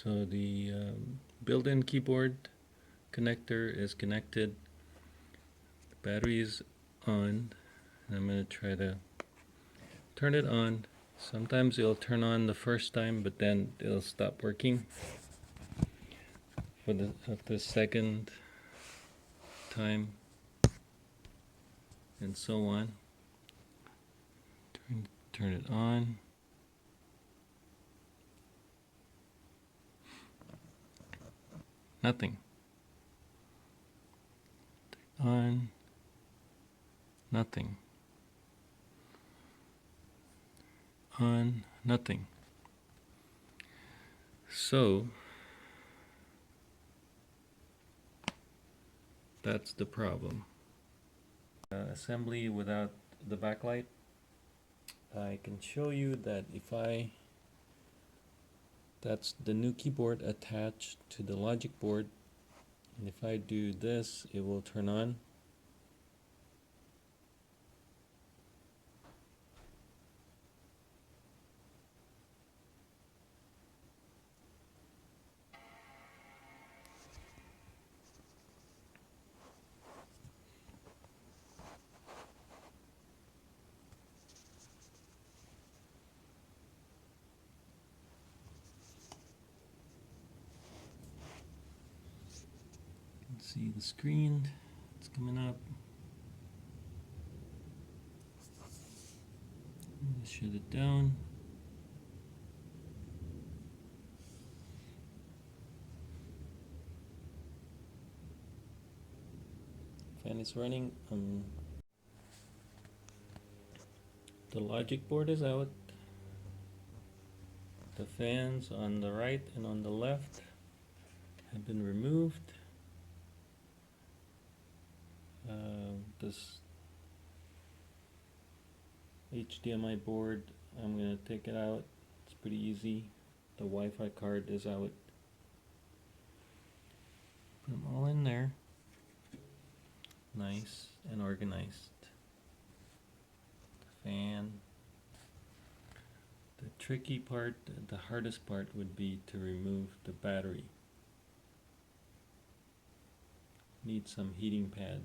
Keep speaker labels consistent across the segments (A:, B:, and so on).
A: So the built-in keyboard connector is connected, the battery is on, and I'm going to try to turn it on. Sometimes it'll turn on the first time, but then it'll stop working for the second time, and so on. Turn it on. Nothing. On. Nothing. On. Nothing. So that's the problem. Assembly without the backlight. I can show you that that's the new keyboard attached to the logic board, and if I do this, it will turn on. See the screen, it's coming up. Shut it down. Fan is running. The logic board is out. The fans on the right and on the left have been removed. This HDMI board, I'm going to take it out. It's pretty easy. The Wi-Fi card is out. Put them all in there. Nice and organized. The fan. The tricky part, the hardest part would be to remove the battery. Need some heating pad.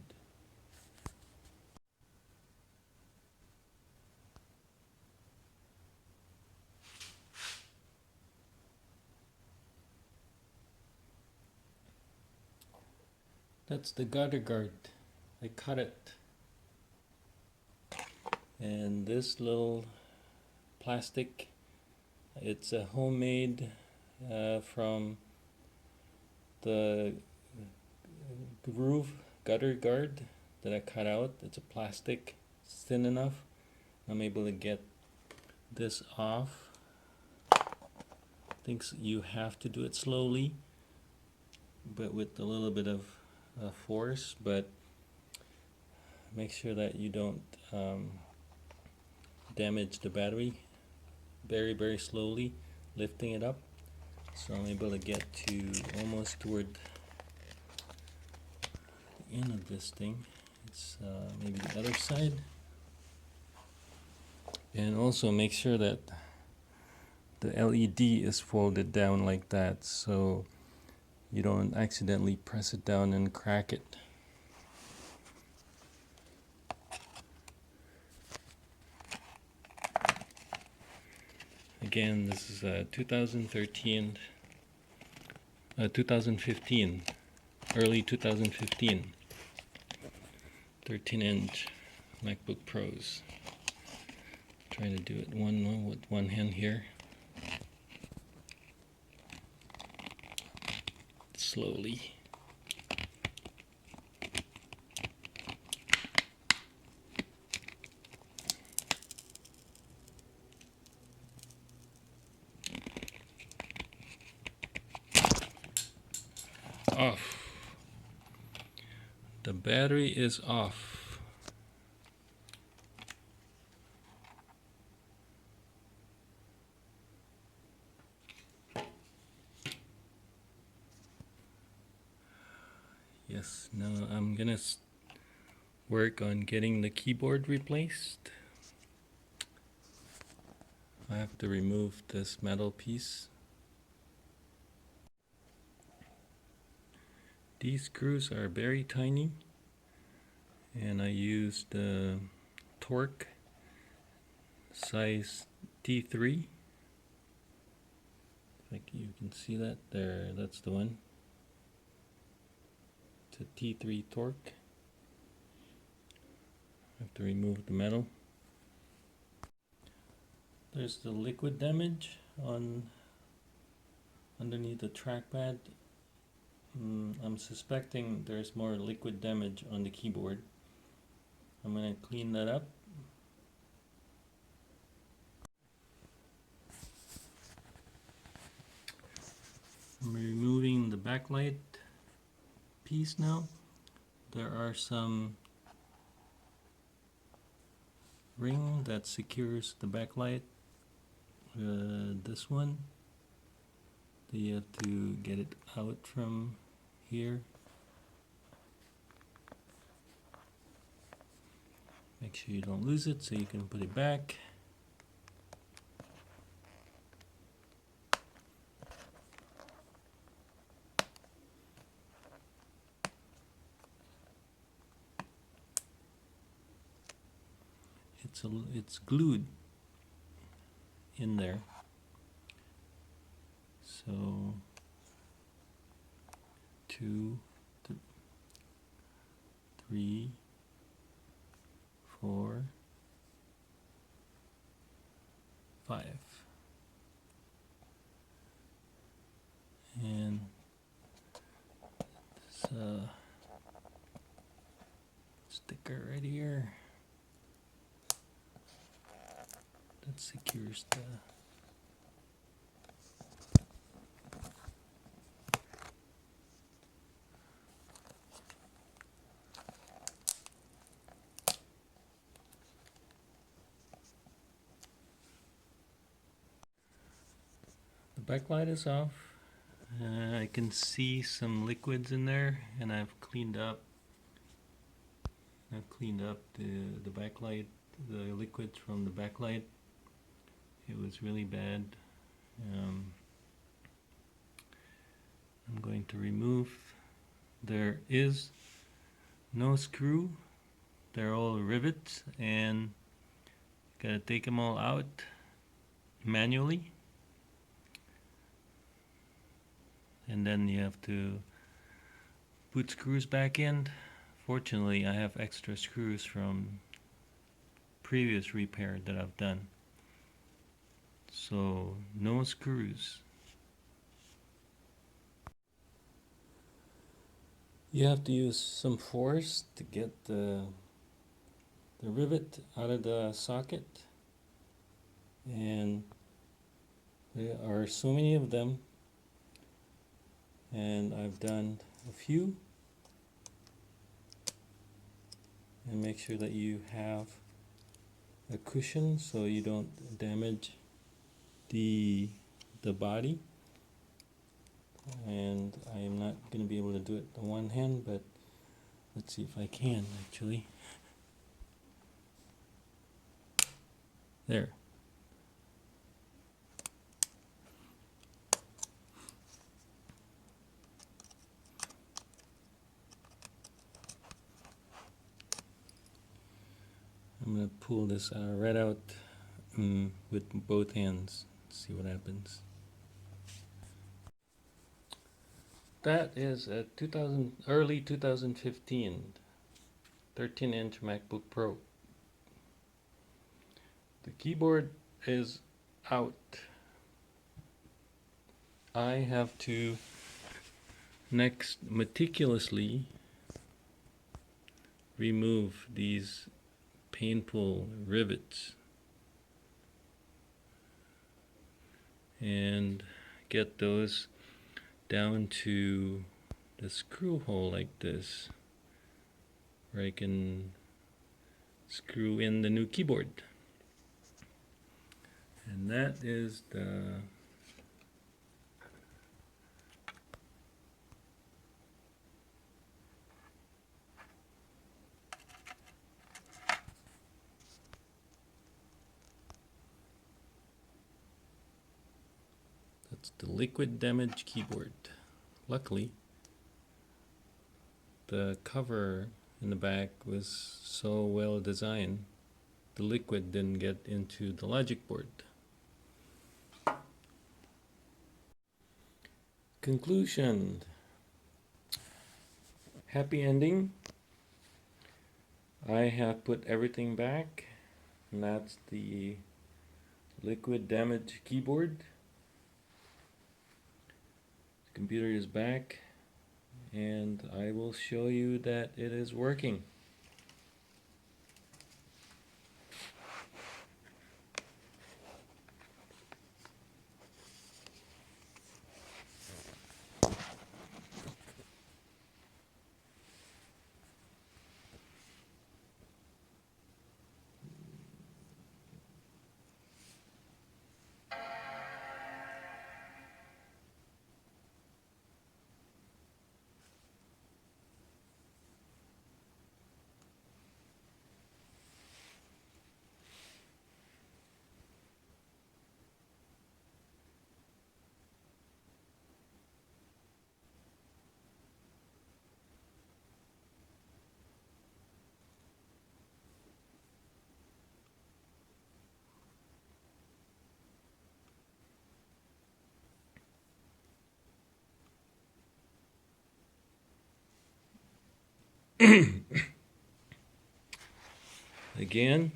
A: That's the gutter guard. I cut it. And this little plastic, it's a homemade from the groove gutter guard that I cut out. It's a plastic, it's thin enough. I'm able to get this off. Thinks you have to do it slowly, but with a little bit of force, but make sure that you don't damage the battery. Very, very slowly lifting it up, so I'm able to get to almost toward the end of this thing. It's maybe the other side, and also make sure that the LED is folded down like that, so you don't accidentally press it down and crack it. Again, this is a 2015, early 2015, 13-inch MacBook Pros. Trying to do it with one hand here. Slowly. Off. The battery is off. Yes, now I'm gonna work on getting the keyboard replaced. I have to remove this metal piece. These screws are very tiny, and I used torque size T3. Like you can see that there, that's the one. It's a T3 torque. I have to remove the metal. There's the liquid damage on underneath the trackpad. I'm suspecting there's more liquid damage on the keyboard. I'm going to clean that up. I'm removing the backlight piece now. There are some ring that secures the backlight. This one. You have to get it out from here. Make sure you don't lose it so you can put it back. It's glued in there. So 2, 3, 4, 5. And this sticker right here that secures the backlight is off. I can see some liquids in there, and I've cleaned up the backlight, the liquids from the backlight. It was really bad. I'm going to remove. There is no screw. They're all rivets, and gotta take them all out manually. And then you have to put screws back in. Fortunately, I have extra screws from previous repair that I've done. So no screws. You have to use some force to get the rivet out of the socket. And there are so many of them. And I've done a few. And make sure that you have a cushion so you don't damage the body. And I am not going to be able to do it with one hand, but let's see if I can actually. There. I'm going to pull this right out with both hands. See what happens. That is a early 2015 13-inch MacBook Pro. The keyboard is out. I have to next meticulously remove these painful rivets and get those down to the screw hole like this, where I can screw in the new keyboard. And that is the liquid damaged keyboard. Luckily, the cover in the back was so well designed, the liquid didn't get into the logic board. Conclusion. Happy ending. I have put everything back, and that's the liquid damaged keyboard. The computer is back, and I will show you that it is working. Again,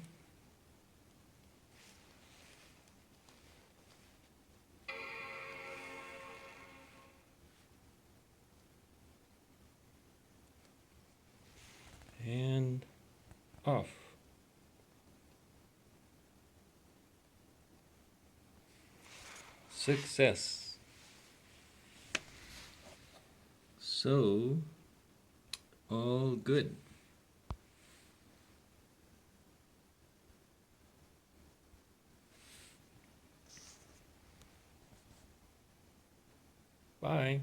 A: and off. Success. So, all good. Bye.